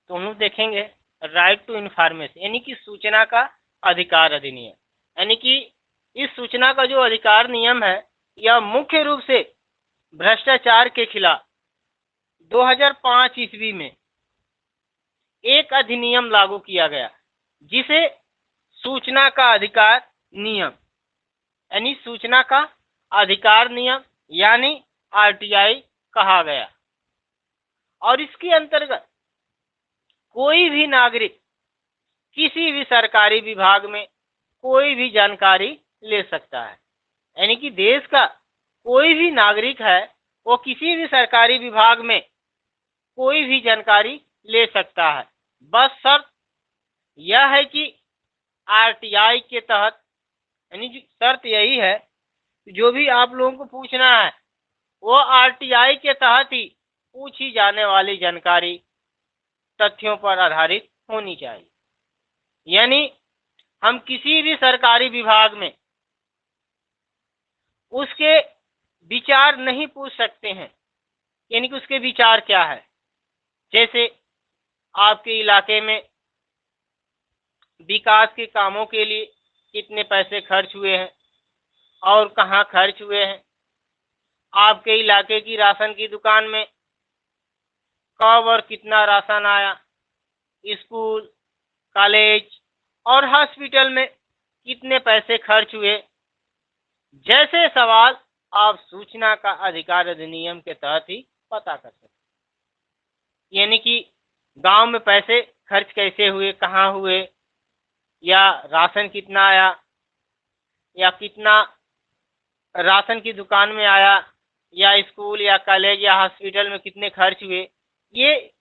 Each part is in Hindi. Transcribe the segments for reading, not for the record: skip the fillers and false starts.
तो हम लोग देखेंगे राइट टू इन्फॉर्मेशन यानी कि सूचना का अधिकार अधिनियम, यानी कि इस सूचना का जो अधिकार नियम है यह मुख्य रूप से भ्रष्टाचार के खिलाफ 2005 ईस्वी में एक अधिनियम लागू किया गया जिसे सूचना का अधिकार नियम यानी सूचना का अधिकार नियम यानी आरटीआई कहा गया। और इसके अंतर्गत कोई भी नागरिक किसी भी सरकारी विभाग में कोई भी जानकारी ले सकता है, यानी कि देश का कोई भी नागरिक है वो किसी भी सरकारी विभाग में कोई भी जानकारी ले सकता है। बस शर्त यह है कि आरटीआई के तहत, यानी शर्त यही है जो भी आप लोगों को पूछना है वो आरटीआई के तहत ही पूछी जाने वाली जानकारी तथ्यों पर आधारित होनी चाहिए। यानी हम किसी भी सरकारी विभाग में उसके विचार नहीं पूछ सकते हैं, यानी कि उसके विचार क्या है। जैसे आपके इलाके में विकास के कामों के लिए कितने पैसे खर्च हुए हैं और कहाँ खर्च हुए हैं, आपके इलाके की राशन की दुकान में कब और कितना राशन आया, स्कूल, कॉलेज और हॉस्पिटल में कितने पैसे खर्च हुए, जैसे सवाल आप सूचना का अधिकार अधिनियम के तहत ही पता कर सकते हैं। यानी कि गांव में पैसे खर्च कैसे हुए, कहाँ हुए, या राशन कितना आया, या कितना राशन की दुकान में आया, या स्कूल या कॉलेज या हॉस्पिटल में कितने खर्च हुए, ये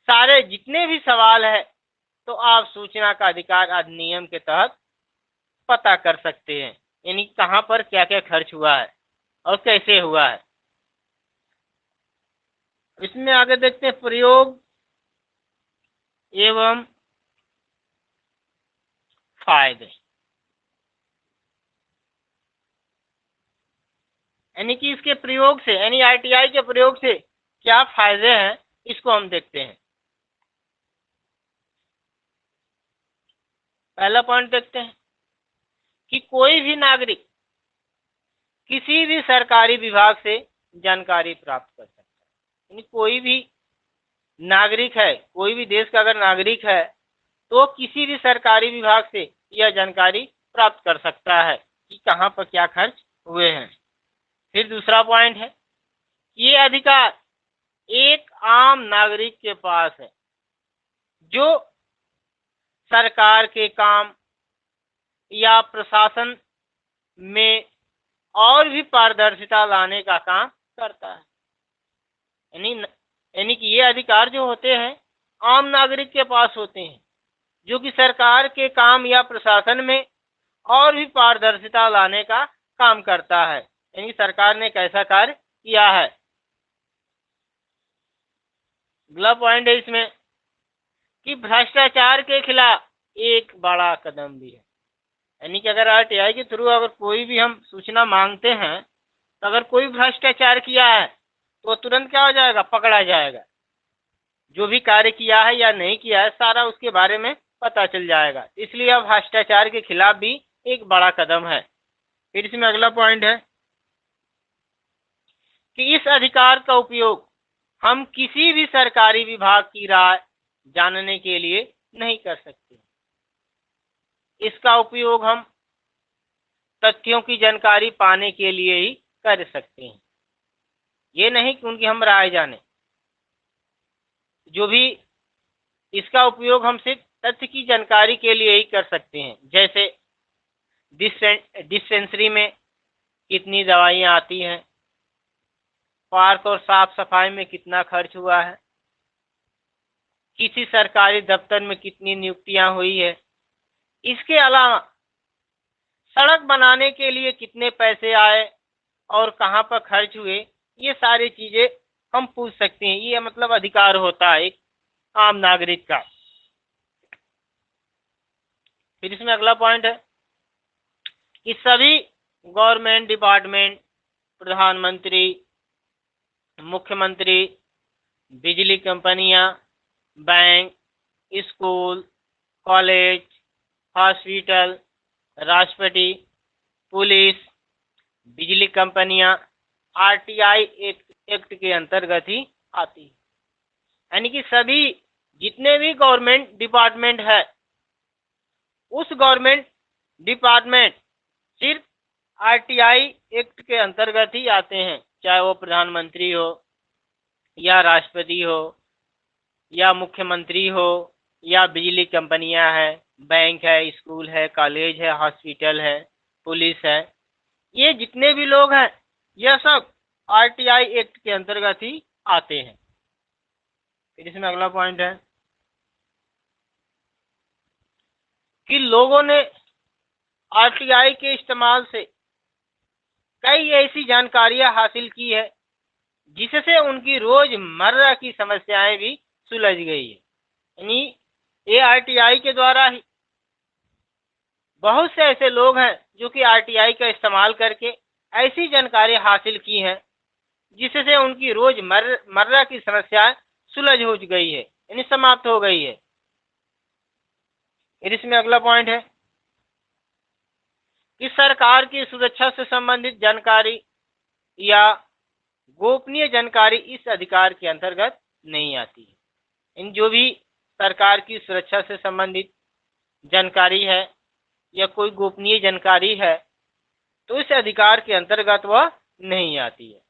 सारे जितने भी सवाल है तो आप सूचना का अधिकार अधिनियम के तहत पता कर सकते हैं। यानी कहाँ पर क्या क्या खर्च हुआ है और कैसे हुआ है। इसमें आगे देखते हैं प्रयोग एवं फायदे, यानी कि इसके प्रयोग से, यानी आरटीआई के प्रयोग से क्या फायदे हैं इसको हम देखते हैं। पहला पॉइंट देखते हैं कि कोई भी नागरिक किसी भी सरकारी विभाग से जानकारी प्राप्त कर सकता है। यानी कोई भी नागरिक है, कोई भी देश का अगर नागरिक है तो किसी भी सरकारी विभाग से यह जानकारी प्राप्त कर सकता है कि कहाँ पर क्या खर्च हुए हैं। फिर दूसरा पॉइंट है, ये अधिकार एक आम नागरिक के पास है जो सरकार के काम या प्रशासन में और भी पारदर्शिता लाने का काम करता है। यानी कि ये अधिकार जो होते हैं आम नागरिक के पास होते हैं जो कि सरकार के काम या प्रशासन में और भी पारदर्शिता लाने का काम करता है। यानी सरकार ने कैसा कार्य किया है। अगला पॉइंट है इसमें कि भ्रष्टाचार के खिलाफ एक बड़ा कदम भी है। यानी कि अगर आरटीआई के थ्रू अगर कोई भी हम सूचना मांगते हैं तो अगर कोई भ्रष्टाचार किया है तो तुरंत क्या हो जाएगा, पकड़ा जाएगा। जो भी कार्य किया है या नहीं किया है सारा उसके बारे में पता चल जाएगा। इसलिए अब भ्रष्टाचार के खिलाफ भी एक बड़ा कदम है। फिर इसमें अगला पॉइंट है कि इस अधिकार का उपयोग हम किसी भी सरकारी विभाग की राय जानने के लिए नहीं कर सकते। इसका उपयोग हम तथ्यों की जानकारी पाने के लिए ही कर सकते हैं, ये नहीं कि उनकी हम राय जाने। जो भी इसका उपयोग हम सिर्फ तथ्य की जानकारी के लिए ही कर सकते हैं। जैसे डिस्पेंसरी में कितनी दवाइयाँ आती हैं, पार्क और साफ सफाई में कितना खर्च हुआ है, किसी सरकारी दफ्तर में कितनी नियुक्तियां हुई है, इसके अलावा सड़क बनाने के लिए कितने पैसे आए और कहाँ पर खर्च हुए, ये सारी चीजें हम पूछ सकते हैं। ये मतलब अधिकार होता है एक आम नागरिक का। फिर इसमें अगला पॉइंट है कि सभी गवर्नमेंट डिपार्टमेंट, प्रधानमंत्री, मुख्यमंत्री, बिजली कंपनियां, बैंक, स्कूल, कॉलेज, हॉस्पिटल, राष्ट्रपति, पुलिस, बिजली कंपनियां आरटीआई एक्ट के अंतर्गत ही आती है। यानी कि सभी जितने भी गवर्नमेंट डिपार्टमेंट है, उस गवर्नमेंट डिपार्टमेंट सिर्फ आरटीआई एक्ट के अंतर्गत ही आते हैं, चाहे वो प्रधानमंत्री हो या राष्ट्रपति हो या मुख्यमंत्री हो या बिजली कंपनियां हैं, बैंक है, स्कूल है, कॉलेज है, हॉस्पिटल है, पुलिस है, ये जितने भी लोग हैं यह सब आरटीआई एक्ट के अंतर्गत ही आते हैं। फिर इसमें अगला पॉइंट है कि लोगों ने आरटीआई के इस्तेमाल से कई ऐसी जानकारियां हासिल की है जिससे उनकी रोजमर्रा की समस्याएं भी सुलझ गई है। यानी ये आरटीआई के द्वारा ही बहुत से ऐसे लोग हैं जो कि आरटीआई का इस्तेमाल करके ऐसी जानकारी हासिल की हैं जिससे उनकी रोजमर्रा की समस्याएं सुलझ हो गई है, यानी समाप्त हो गई है। फिर इसमें अगला पॉइंट है कि सरकार की सुरक्षा से संबंधित जानकारी या गोपनीय जानकारी इस अधिकार के अंतर्गत नहीं आती है। इन जो भी सरकार की सुरक्षा से संबंधित जानकारी है या कोई गोपनीय जानकारी है तो इस अधिकार के अंतर्गत वह नहीं आती है।